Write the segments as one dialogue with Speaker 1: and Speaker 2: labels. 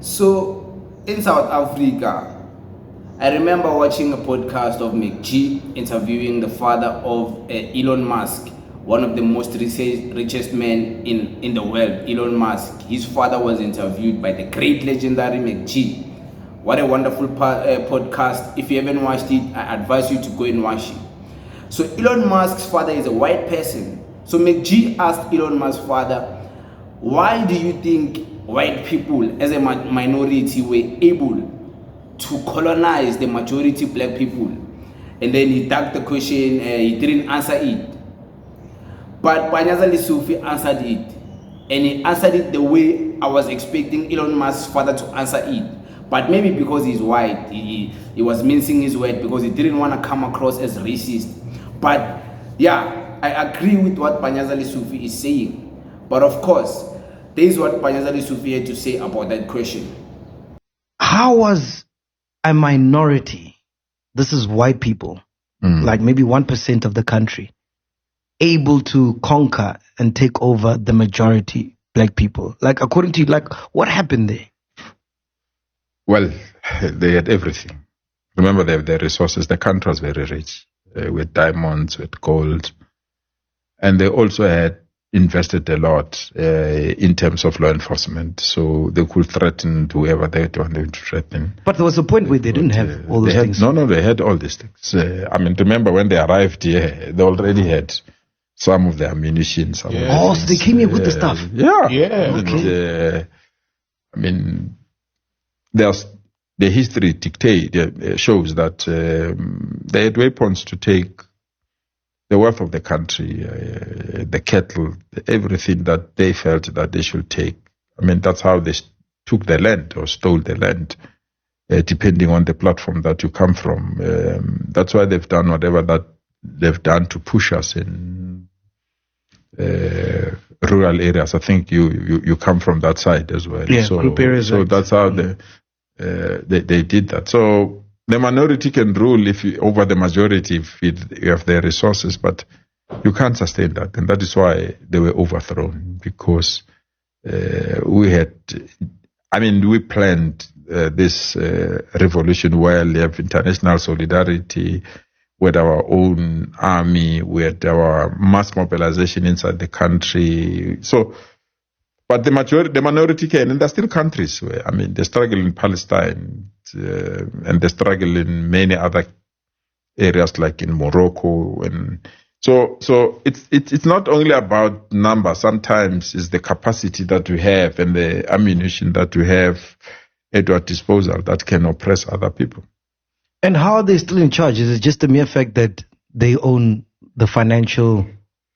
Speaker 1: So, in South Africa, I remember watching a podcast of McG interviewing the father of Elon Musk, one of the most richest men in the world, Elon Musk. His father was interviewed by the great legendary McG. What a wonderful podcast. If you haven't watched it, I advise you to go and watch it. So Elon Musk's father is a white person. So McG asked Elon Musk's father, why do you think white people as a minority were able to colonize the majority black people? And then he ducked the question, he didn't answer it. But Panyaza answered it. And he answered it the way I was expecting Elon Musk's father to answer it. But maybe because he's white, he was mincing his word because he didn't want to come across as racist. But yeah, I agree with what Panyaza is saying. But of course, this is what Panyaza had to say about that question.
Speaker 2: How was a minority, this is white people, like maybe 1% of the country, able to conquer and take over the majority black people? Like, according to you, like, what happened there?
Speaker 3: Well, they had everything. Remember, they have their resources. The country was very rich with diamonds, with gold. And they also had invested a lot in terms of law enforcement. So they could threaten whoever they wanted to threaten.
Speaker 2: But there was a point where they didn't have all those things.
Speaker 3: No, they had all these things. Remember when they arrived here, they already had some of the ammunition. So
Speaker 2: they came here with the stuff.
Speaker 3: Yeah.
Speaker 2: Okay.
Speaker 3: There's the history shows that they had weapons to take the wealth of the country, the cattle, everything that they felt that they should take. That's how they took the land or stole the land, depending on the platform that you come from. That's why they've done whatever that they've done to push us in rural areas. I think you come from that side as well.
Speaker 2: Yeah,
Speaker 3: so that's how they did that. So the minority can rule over the majority if you have their resources, but you can't sustain that. And that is why they were overthrown, because we planned this revolution well. We have international solidarity with our own army, with our mass mobilization inside the country. So, but the minority can, and there are still countries where, they struggle in Palestine, and they struggle in many other areas like in Morocco. And so it's not only about numbers. Sometimes it's the capacity that we have and the ammunition that we have at our disposal that can oppress other people.
Speaker 2: And how are they still in charge? Is it just the mere fact that they own the financial,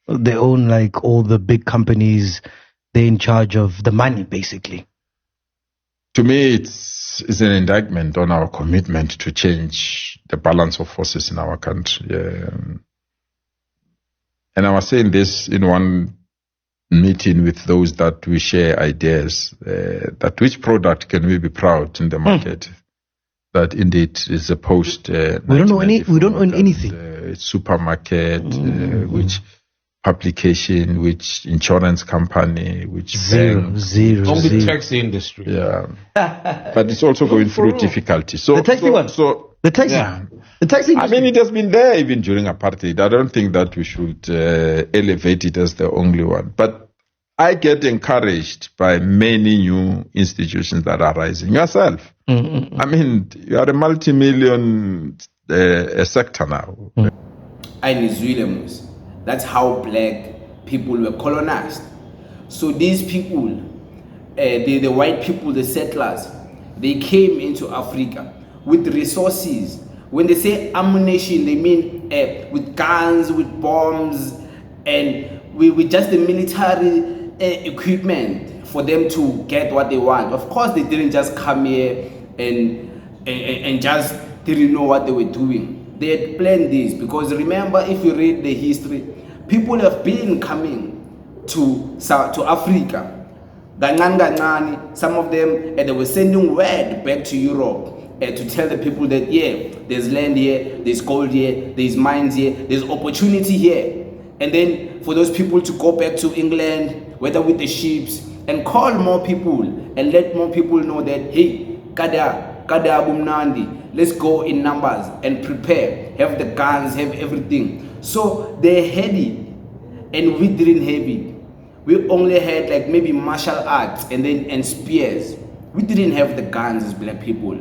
Speaker 2: they own like all the big companies, they're in charge of the money, basically?
Speaker 3: To me, it's an indictment on our commitment to change the balance of forces in our country. And I was saying this in one meeting with those that we share ideas, that which product can we be proud in the market? That indeed is a post.
Speaker 2: We don't own anything.
Speaker 3: Supermarket, which publication, which insurance company, which
Speaker 2: zero.
Speaker 4: Only taxi industry.
Speaker 3: Yeah, but it's also going through difficulty. So
Speaker 2: the taxi one. So the taxi.
Speaker 3: Yeah.
Speaker 2: The taxi industry.
Speaker 3: It has been there even during apartheid. I don't think that we should elevate it as the only one. But I get encouraged by many new institutions that are rising. Yourself.
Speaker 2: Mm-hmm.
Speaker 3: You are a multi-million sector now.
Speaker 1: That's how black people were colonized. So these people, the white people, the settlers, they came into Africa with resources. When they say ammunition, they mean with guns, with bombs, and with just the military equipment for them to get what they want. Of course, they didn't just come here and just didn't know what they were doing. They had planned this, because remember, if you read the history, people have been coming to Africa. Some of them, they were sending word back to Europe to tell the people that, there's land here, there's gold here, there's mines here, there's opportunity here. And then for those people to go back to England, whether with the ships, and call more people and let more people know that, hey, kada bumnandi, let's go in numbers and prepare, have the guns, have everything. So they had it and we didn't have it. We only had like maybe martial arts and spears. We didn't have the guns as black people.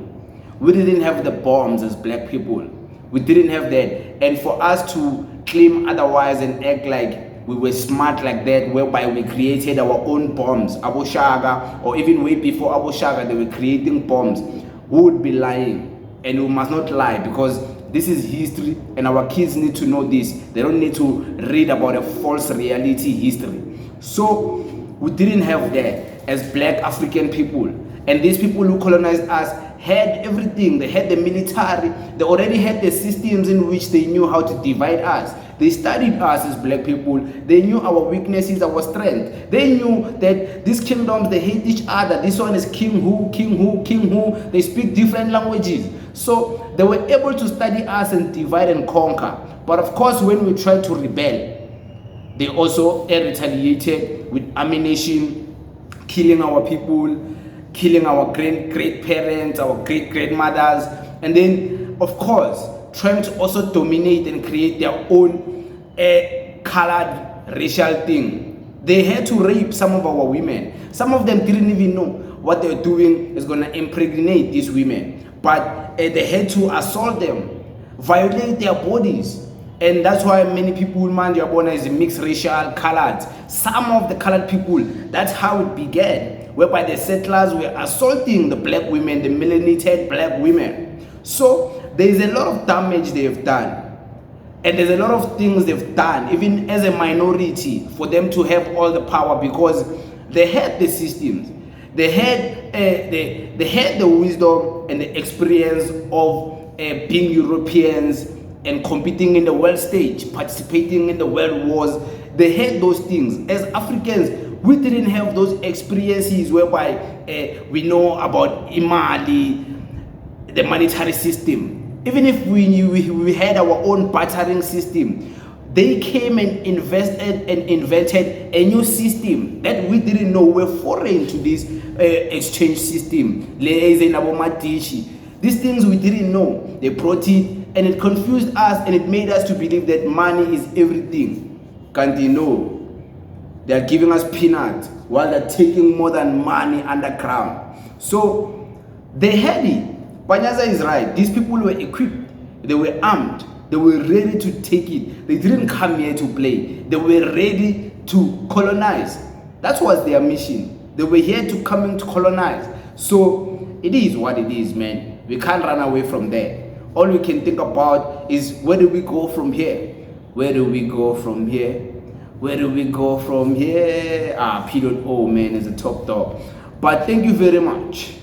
Speaker 1: We didn't have the bombs as black people. We didn't have that. And for us to claim otherwise and act like we were smart like that, whereby we created our own bombs, Abu Shaga, or even way before Abu Shaga, they were creating bombs, we would be lying. And we must not lie, because this is history and our kids need to know this. They don't need to read about a false reality history. So we didn't have that as black African people. And these people who colonized us had everything. They had the military. They already had the systems in which they knew how to divide us. They studied us as black people. They knew our weaknesses, our strength. They knew that these kingdoms, they hate each other. This one is king who, king who, king who. They speak different languages. So they were able to study us and divide and conquer. But of course, when we tried to rebel, they also retaliated with ammunition, killing our people, killing our great-parents, our great-grandmothers, and then, of course, trying to also dominate and create their own colored racial thing. They had to rape some of our women. Some of them didn't even know what they're doing is going to impregnate these women. But they had to assault them, violate their bodies. And that's why many people, man, you're born as a mixed racial, colored. Some of the colored people, that's how it began, whereby the settlers were assaulting the black women, the melanated black women. So there is a lot of damage they've done. And there's a lot of things they've done, even as a minority, for them to have all the power, because they had the systems. They had the wisdom and the experience of being Europeans and competing in the world stage, participating in the world wars. They had those things. As Africans, we didn't have those experiences whereby we know about Imali, the monetary system. Even if we had our own bartering system, they came and invested and invented a new system that we didn't know were foreign to this exchange system. These things we didn't know. They brought it and it confused us and it made us to believe that money is everything. Can't you know? They are giving us peanuts while they're taking more than money underground. So they had it. Panyaza is right. These people were equipped. They were armed. They were ready to take it. They didn't come here to play. They were ready to colonize. That was their mission. They were here to come in to colonize. So it is what it is, man. We can't run away from there. All we can think about is, where do we go from here? Where do we go from here? Where do we go from here? P.O, man, is a top dog. But thank you very much.